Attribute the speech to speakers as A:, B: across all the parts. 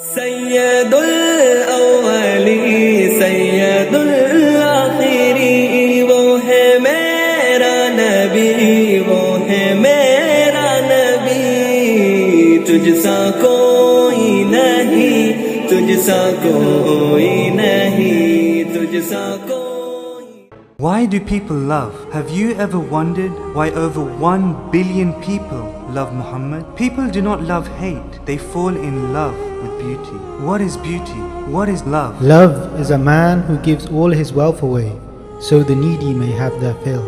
A: सैयदुल अव्वली सैयदुल आखिरी वो है मेरा नबी वो है मेरा नबी तुझसा कोई नहीं तुझसा कोई नहीं तुझसा कोई.
B: Why do people love? Have you ever wondered why over 1 billion people love Muhammad? People do not love hate, they fall in love with beauty. What is beauty? What is love?
C: Love is a man who gives all his wealth away, so the needy may have their fill.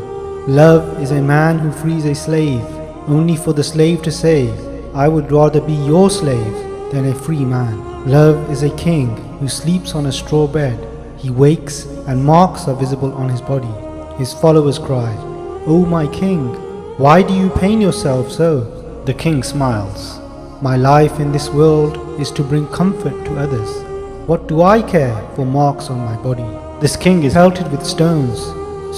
C: Love is a man who frees a slave, only for the slave to say, I would rather be your slave than a free man. Love is a king who sleeps on a straw bed. He wakes and marks are visible on his body. His followers cry, O my king, why do you pain yourself so? The king smiles. My life in this world is to bring comfort to others. What do I care for marks on my body? This king is pelted with stones,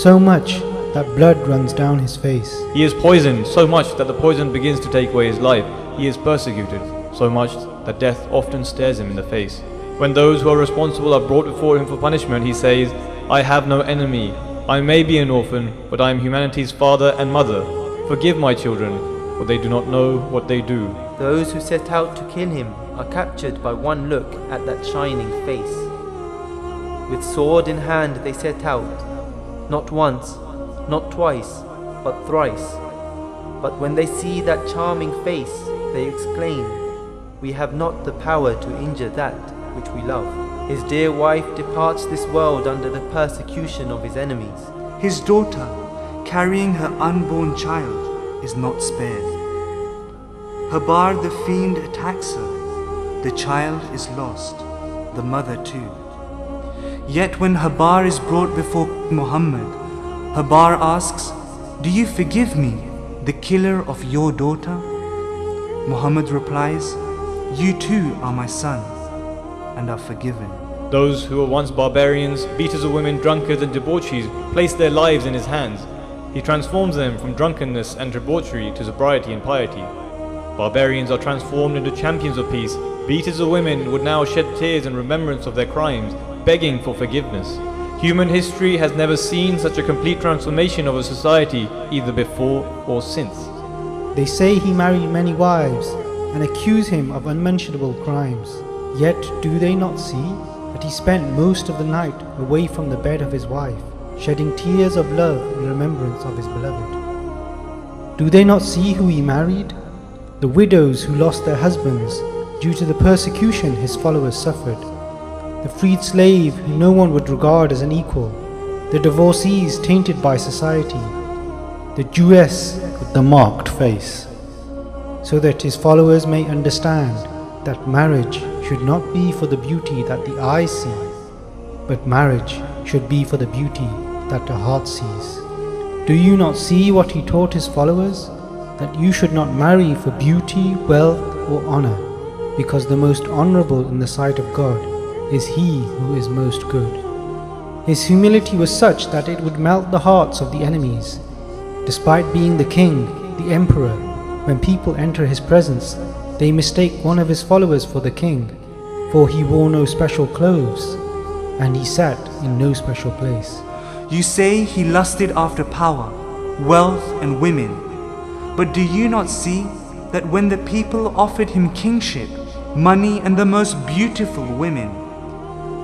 C: so much that blood runs down his face.
D: He is poisoned so much that the poison begins to take away his life. He is persecuted so much that death often stares him in the face. When those who are responsible are brought before him for punishment, he says, I have no enemy. I may be an orphan, but I am humanity's father and mother. Forgive my children, for they do not know what they do.
E: Those who set out to kill him are captured by one look at that shining face. With sword in hand they set out, not once, not twice, but thrice. But when they see that charming face, they exclaim, we have not the power to injure that which we love. His dear wife departs this world under the persecution of his enemies.
B: His daughter, carrying her unborn child, is not spared. Habar the fiend attacks her. The child is lost, the mother too. Yet when Habar is brought before Muhammad, Habar asks, do you forgive me, the killer of your daughter? Muhammad replies, you too are my son, and are forgiven.
D: Those who were once barbarians, beaters of women, drunkards and debauchees, place their lives in his hands. He transforms them from drunkenness and debauchery to sobriety and piety. Barbarians are transformed into champions of peace. Beaters of women would now shed tears in remembrance of their crimes, begging for forgiveness. Human history has never seen such a complete transformation of a society, either before or since.
C: They say he married many wives and accuse him of unmentionable crimes. Yet do they not see that he spent most of the night away from the bed of his wife, shedding tears of love in remembrance of his beloved? Do they not see who he married? The widows who lost their husbands due to the persecution his followers suffered, the freed slave who no one would regard as an equal, the divorcees tainted by society, the Jewess with the marked face, so that his followers may understand that marriage should not be for the beauty that the eyes see, but marriage should be for the beauty that the heart sees. Do you not see what he taught his followers? That you should not marry for beauty, wealth or honor, because the most honorable in the sight of God is he who is most good. His humility was such that it would melt the hearts of the enemies. Despite being the king, the emperor, when people enter his presence, they mistake one of his followers for the king, for he wore no special clothes, and he sat in no special place.
B: You say he lusted after power, wealth and women. But do you not see that when the people offered him kingship, money and the most beautiful women,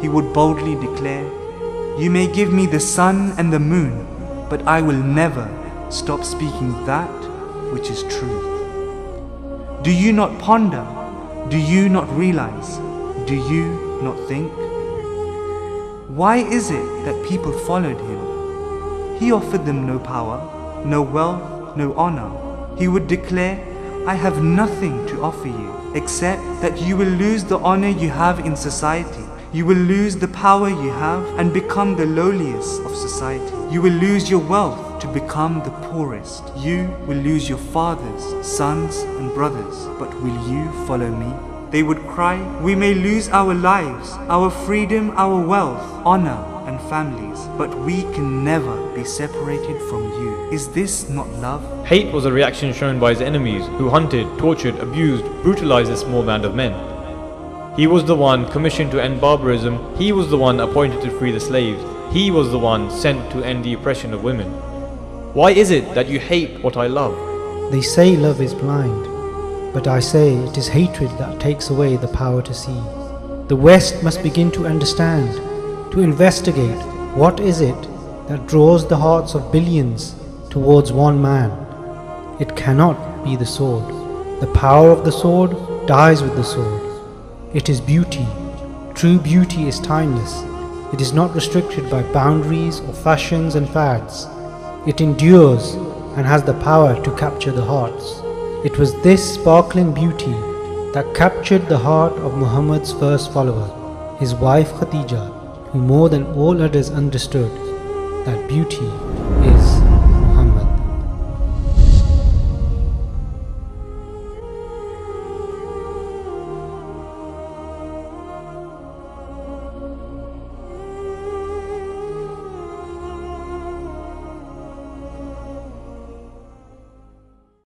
B: he would boldly declare, you may give me the sun and the moon, but I will never stop speaking that which is truth. Do you not ponder? Do you not realize? Do you not think? Why is it that people followed him? He offered them no power, no wealth, no honor. He would declare, I have nothing to offer you, except that you will lose the honor you have in society. You will lose the power you have and become the lowliest of society. You will lose your wealth to become the poorest. You will lose your fathers, sons and brothers, but will you follow me? They would cry, we may lose our lives, our freedom, our wealth, honor and families, but we can never be separated from you. Is this not love?
D: Hate was a reaction shown by his enemies, who hunted, tortured, abused, brutalized this small band of men. He was the one commissioned to end barbarism. He was the one appointed to free the slaves. He was the one sent to end the oppression of women. Why is it that you hate what I love?
C: They say love is blind, but I say it is hatred that takes away the power to see. The West must begin to understand, to investigate what is it that draws the hearts of billions towards one man. It cannot be the sword. The power of the sword dies with the sword. It is beauty. True beauty is timeless. It is not restricted by boundaries or fashions and fads. It endures and has the power to capture the hearts. It was this sparkling beauty that captured the heart of Muhammad's first follower, his wife Khadija, who more than all others understood that beauty is